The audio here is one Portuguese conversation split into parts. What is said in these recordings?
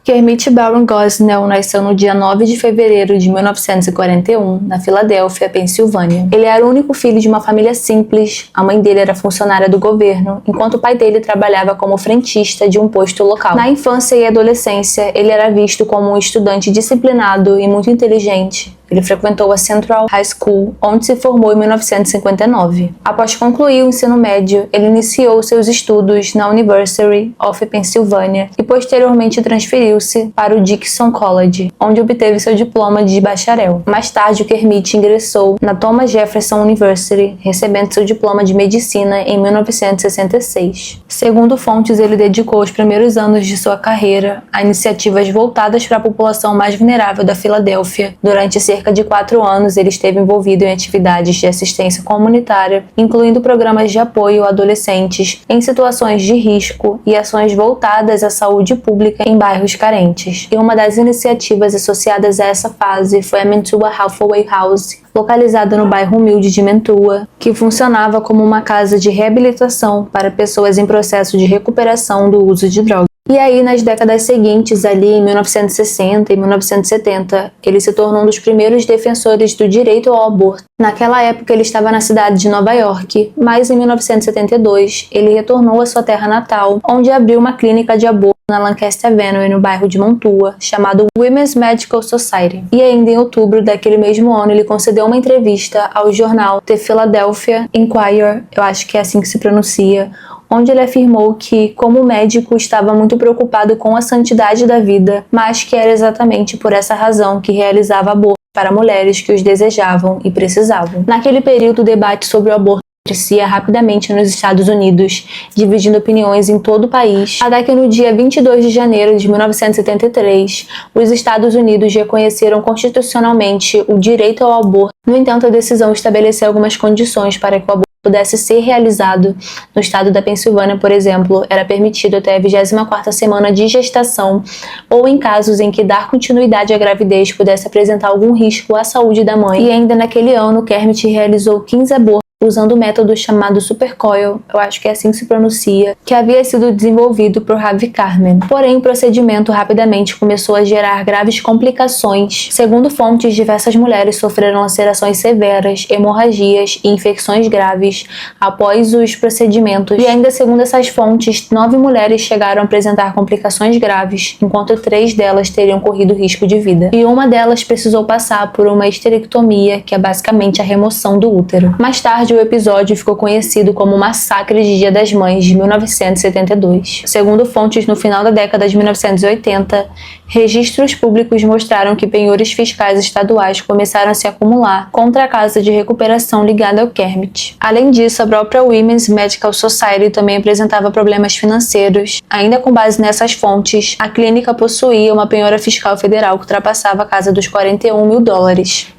Kermit Baron Gosnell nasceu no dia 9 de fevereiro de 1941, na Filadélfia, Pensilvânia. Ele era o único filho de uma família simples. A mãe dele era funcionária do governo, enquanto o pai dele trabalhava como frentista de um posto local. Na infância e adolescência, ele era visto como um estudante disciplinado e muito inteligente. Ele frequentou a Central High School, onde se formou em 1959. Após concluir o ensino médio, ele iniciou seus estudos na University of Pennsylvania e posteriormente transferiu-se para o Dixon College, onde obteve seu diploma de bacharel. Mais tarde, o Kermit ingressou na Thomas Jefferson University, recebendo seu diploma de medicina em 1966. Segundo fontes, ele dedicou os primeiros anos de sua carreira a iniciativas voltadas para a população mais vulnerável da Filadélfia. Durante cerca de 4 anos, ele esteve envolvido em atividades de assistência comunitária, incluindo programas de apoio a adolescentes em situações de risco e ações voltadas à saúde pública em bairros carentes. E uma das iniciativas associadas a essa fase foi a Mantua Halfway House, localizada no bairro humilde de Mantua, que funcionava como uma casa de reabilitação para pessoas em processo de recuperação do uso de drogas. E aí, nas décadas seguintes, ali em 1960 e 1970, ele se tornou um dos primeiros defensores do direito ao aborto. Naquela época, ele estava na cidade de Nova York, mas em 1972, ele retornou à sua terra natal, onde abriu uma clínica de aborto na Lancaster Avenue, no bairro de Montua, chamado Women's Medical Society. E ainda em outubro daquele mesmo ano, ele concedeu uma entrevista ao jornal The Philadelphia Inquirer, eu acho que é assim que se pronuncia, onde ele afirmou que, como médico, estava muito preocupado com a santidade da vida, mas que era exatamente por essa razão que realizava aborto para mulheres que os desejavam e precisavam. Naquele período, o debate sobre o aborto crescia rapidamente nos Estados Unidos, dividindo opiniões em todo o país, até que no dia 22 de janeiro de 1973, os Estados Unidos reconheceram constitucionalmente o direito ao aborto. No entanto, a decisão estabeleceu algumas condições para que o aborto pudesse ser realizado. No estado da Pensilvânia, por exemplo, era permitido até a 24ª semana de gestação, ou em casos em que dar continuidade à gravidez pudesse apresentar algum risco à saúde da mãe. E ainda naquele ano, Kermit realizou 15 abortos usando o método chamado Supercoil, eu acho que é assim que se pronuncia, que havia sido desenvolvido por Harvey Carmen. Porém, o procedimento rapidamente começou a gerar graves complicações. Segundo fontes, diversas mulheres sofreram lacerações severas, hemorragias e infecções graves após os procedimentos. E ainda segundo essas fontes, 9 mulheres chegaram a apresentar complicações graves, enquanto 3 delas teriam corrido risco de vida. E uma delas precisou passar por uma esterectomia, que é basicamente a remoção do útero. Mais tarde, o episódio ficou conhecido como o Massacre de Dia das Mães de 1972. Segundo fontes, no final da década de 1980, registros públicos mostraram que penhores fiscais estaduais começaram a se acumular contra a casa de recuperação ligada ao Kermit. Além disso, a própria Women's Medical Society também apresentava problemas financeiros. Ainda com base nessas fontes, a clínica possuía uma penhora fiscal federal que ultrapassava a casa dos $41 mil.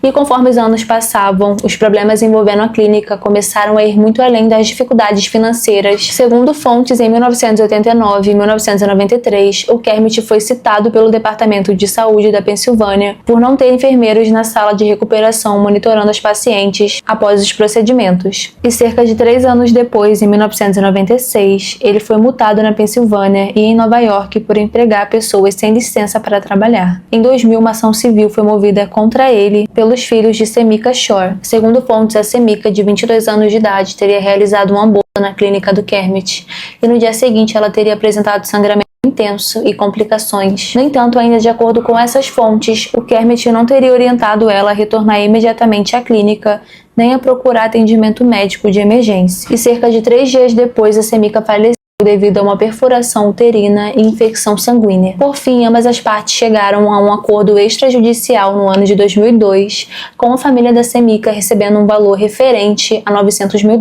E conforme os anos passavam, os problemas envolvendo a clínica começaram a ir muito além das dificuldades financeiras. Segundo fontes, em 1989 e 1993, o Kermit foi citado pelo Departamento de Saúde da Pensilvânia por não ter enfermeiros na sala de recuperação monitorando as pacientes após os procedimentos. E cerca de 3 anos depois, em 1996, ele foi multado na Pensilvânia e em Nova York por empregar pessoas sem licença para trabalhar. Em 2000, uma ação civil foi movida contra ele pelos filhos de Semika Shore. Segundo fontes, a Semika, de 22 anos de idade, teria realizado um aborto na clínica do Kermit, e no dia seguinte ela teria apresentado sangramento intenso e complicações. No entanto, ainda de acordo com essas fontes, o Kermit não teria orientado ela a retornar imediatamente à clínica, nem a procurar atendimento médico de emergência. E cerca de 3 dias depois, a Semika faleceu devido a uma perfuração uterina e infecção sanguínea. Por fim, ambas as partes chegaram a um acordo extrajudicial no ano de 2002, com a família da Semika recebendo um valor referente a $900 mil.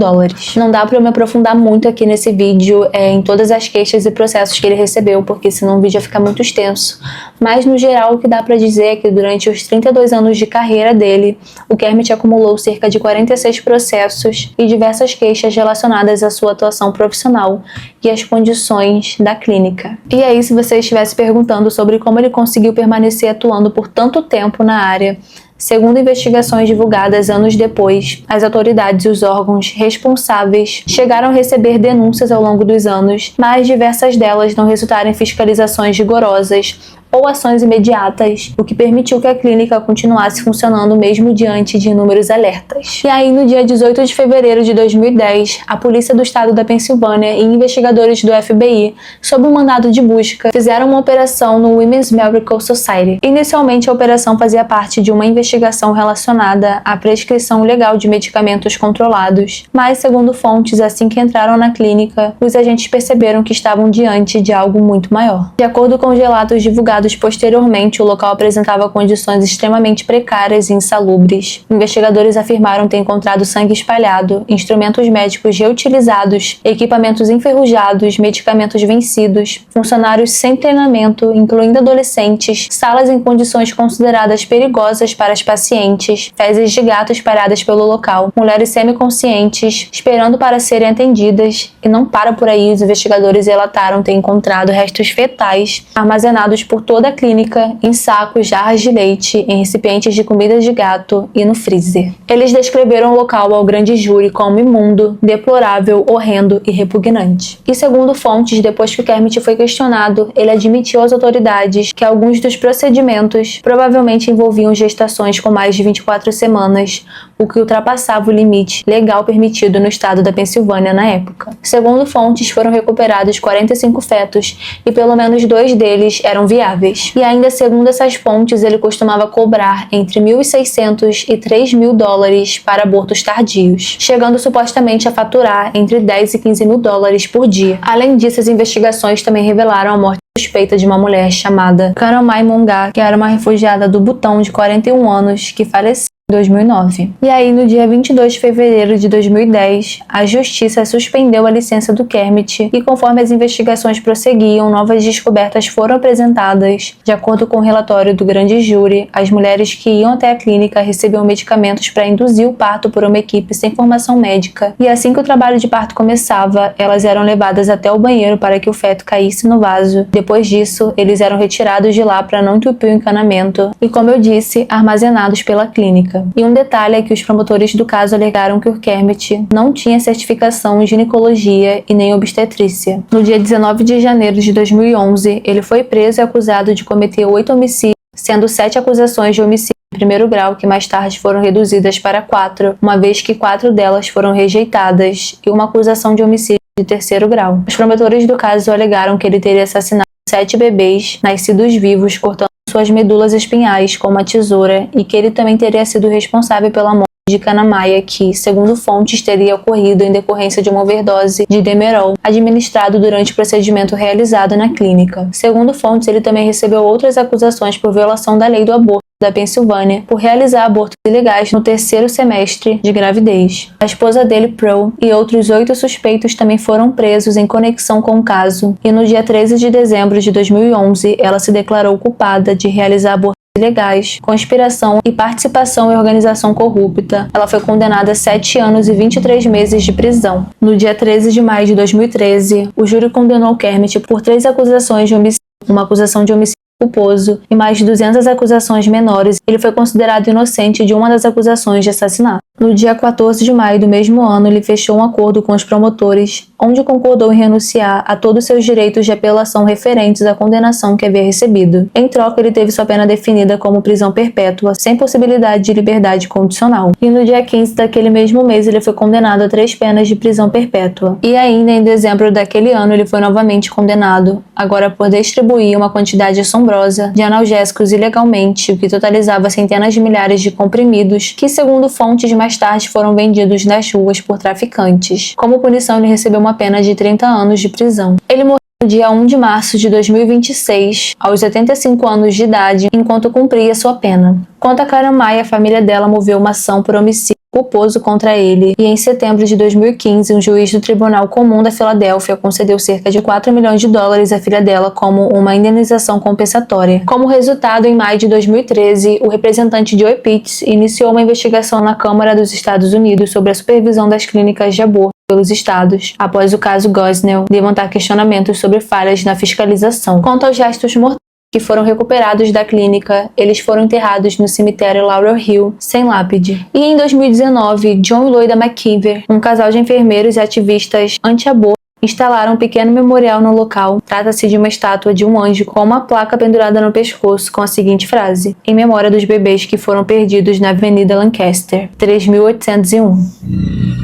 Não dá para eu me aprofundar muito aqui nesse vídeo em todas as queixas e processos que ele recebeu, porque senão o vídeo ia ficar muito extenso. Mas, no geral, o que dá para dizer é que durante os 32 anos de carreira dele, o Kermit acumulou cerca de 46 processos e diversas queixas relacionadas à sua atuação profissional e as condições da clínica. E aí, se você estivesse perguntando sobre como ele conseguiu permanecer atuando por tanto tempo na área, Segundo investigações divulgadas anos depois, as autoridades e os órgãos responsáveis chegaram a receber denúncias ao longo dos anos, mas diversas delas não resultaram em fiscalizações rigorosas ou ações imediatas, o que permitiu que a clínica continuasse funcionando mesmo diante de inúmeros alertas. E aí, no dia 18 de fevereiro de 2010, a polícia do estado da Pensilvânia e investigadores do FBI, sob um mandado de busca, fizeram uma operação no Women's Medical Society. Inicialmente, a operação fazia parte de uma investigação relacionada à prescrição legal de medicamentos controlados, mas, segundo fontes, assim que entraram na clínica, os agentes perceberam que estavam diante de algo muito maior. De acordo com os relatos divulgados posteriormente, o local apresentava condições extremamente precárias e insalubres. Investigadores afirmaram ter encontrado sangue espalhado, instrumentos médicos reutilizados, equipamentos enferrujados, medicamentos vencidos, funcionários sem treinamento, incluindo adolescentes, salas em condições consideradas perigosas para as pacientes, fezes de gato espalhadas pelo local, mulheres semiconscientes esperando para serem atendidas, e não para por aí. Os investigadores relataram ter encontrado restos fetais armazenados por toda a clínica, em sacos, jarras de leite, em recipientes de comida de gato e no freezer. Eles descreveram o local ao grande júri como imundo, deplorável, horrendo e repugnante. E segundo fontes, depois que o Kermit foi questionado, ele admitiu às autoridades que alguns dos procedimentos provavelmente envolviam gestações com mais de 24 semanas, o que ultrapassava o limite legal permitido no estado da Pensilvânia na época. Segundo fontes, foram recuperados 45 fetos e pelo menos 2 deles eram viáveis. E ainda segundo essas fontes, ele costumava cobrar entre $1.600 e $3.000 para abortos tardios, chegando supostamente a faturar entre $10 e $15.000 por dia. Além disso, as investigações também revelaram a morte suspeita de uma mulher chamada Karamai Monga, que era uma refugiada do Butão de 41 anos, que faleceu em 2009. E aí, no dia 22 de fevereiro de 2010, a justiça suspendeu a licença do Kermit e, conforme as investigações prosseguiam, novas descobertas foram apresentadas. De acordo com o relatório do grande júri, as mulheres que iam até a clínica recebiam medicamentos para induzir o parto por uma equipe sem formação médica, e assim que o trabalho de parto começava, elas eram levadas até o banheiro para que o feto caísse no vaso. Depois disso, eles eram retirados de lá para não entupir o encanamento e, como eu disse, armazenados pela clínica. E um detalhe é que os promotores do caso alegaram que o Kermit não tinha certificação em ginecologia e nem obstetrícia. No dia 19 de janeiro de 2011, ele foi preso e acusado de cometer 8 homicídios, sendo 7 acusações de homicídio em primeiro grau, que mais tarde foram reduzidas para 4, uma vez que 4 delas foram rejeitadas, e uma acusação de homicídio de terceiro grau. Os promotores do caso alegaram que ele teria assassinado 7 bebês nascidos vivos, cortando suas medulas espinhais com uma tesoura, e que ele também teria sido responsável pela morte de Kanamaia, que, segundo fontes, teria ocorrido em decorrência de uma overdose de Demerol, administrado durante o procedimento realizado na clínica. Segundo fontes, ele também recebeu outras acusações por violação da lei do aborto da Pensilvânia, por realizar abortos ilegais no 3º semestre de gravidez. A esposa dele, Pearl, e outros 8 suspeitos também foram presos em conexão com o caso, e no dia 13 de dezembro de 2011, ela se declarou culpada de realizar abortos ilegais, conspiração e participação em organização corrupta. Ela foi condenada a 7 anos e 23 meses de prisão. No dia 13 de maio de 2013, o júri condenou Kermit por 3 acusações de homicídio, uma acusação de homicídio culposo e mais de 200 acusações menores. Ele foi considerado inocente de uma das acusações de assassinato. No dia 14 de maio do mesmo ano, ele fechou um acordo com os promotores, onde concordou em renunciar a todos seus direitos de apelação referentes à condenação que havia recebido. Em troca, ele teve sua pena definida como prisão perpétua, sem possibilidade de liberdade condicional. E no dia 15 daquele mesmo mês, ele foi condenado a 3 penas de prisão perpétua. E ainda em dezembro daquele ano, ele foi novamente condenado, agora por distribuir uma quantidade assombrosa de analgésicos ilegalmente, o que totalizava centenas de milhares de comprimidos, que, segundo fontes mais tarde foram vendidos nas ruas por traficantes. Como punição, ele recebeu uma pena de 30 anos de prisão. Ele morreu no dia 1 de março de 2026, aos 75 anos de idade, enquanto cumpria sua pena. Quanto a Karamai, a família dela moveu uma ação por homicídio culposo contra ele, e em setembro de 2015, um juiz do Tribunal Comum da Filadélfia concedeu cerca de $4 milhões à filha dela como uma indenização compensatória. Como resultado, em maio de 2013, o representante Joe Pitts iniciou uma investigação na Câmara dos Estados Unidos sobre a supervisão das clínicas de aborto pelos estados, após o caso Gosnell levantar questionamentos sobre falhas na fiscalização. Quanto aos restos mortais que foram recuperados da clínica, eles foram enterrados no cemitério Laurel Hill, sem lápide. E em 2019, John e Loida McKeever, um casal de enfermeiros e ativistas anti-aborto, instalaram um pequeno memorial no local. Trata-se de uma estátua de um anjo com uma placa pendurada no pescoço com a seguinte frase: em memória dos bebês que foram perdidos na Avenida Lancaster, 3801.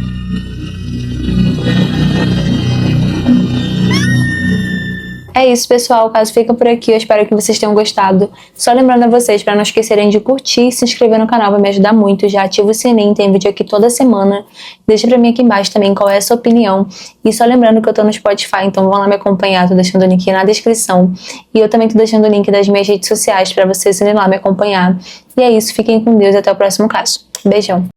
É isso, pessoal. O caso fica por aqui. Eu espero que vocês tenham gostado. Só lembrando a vocês para não esquecerem de curtir e se inscrever no canal, vai me ajudar muito. Já ativa o sininho, tem vídeo aqui toda semana. Deixa pra mim aqui embaixo também qual é a sua opinião. E só lembrando que eu tô no Spotify, então vão lá me acompanhar. Tô deixando o link na descrição. E eu também tô deixando o link das minhas redes sociais para vocês irem lá me acompanhar. E é isso. Fiquem com Deus e até o próximo caso. Beijão.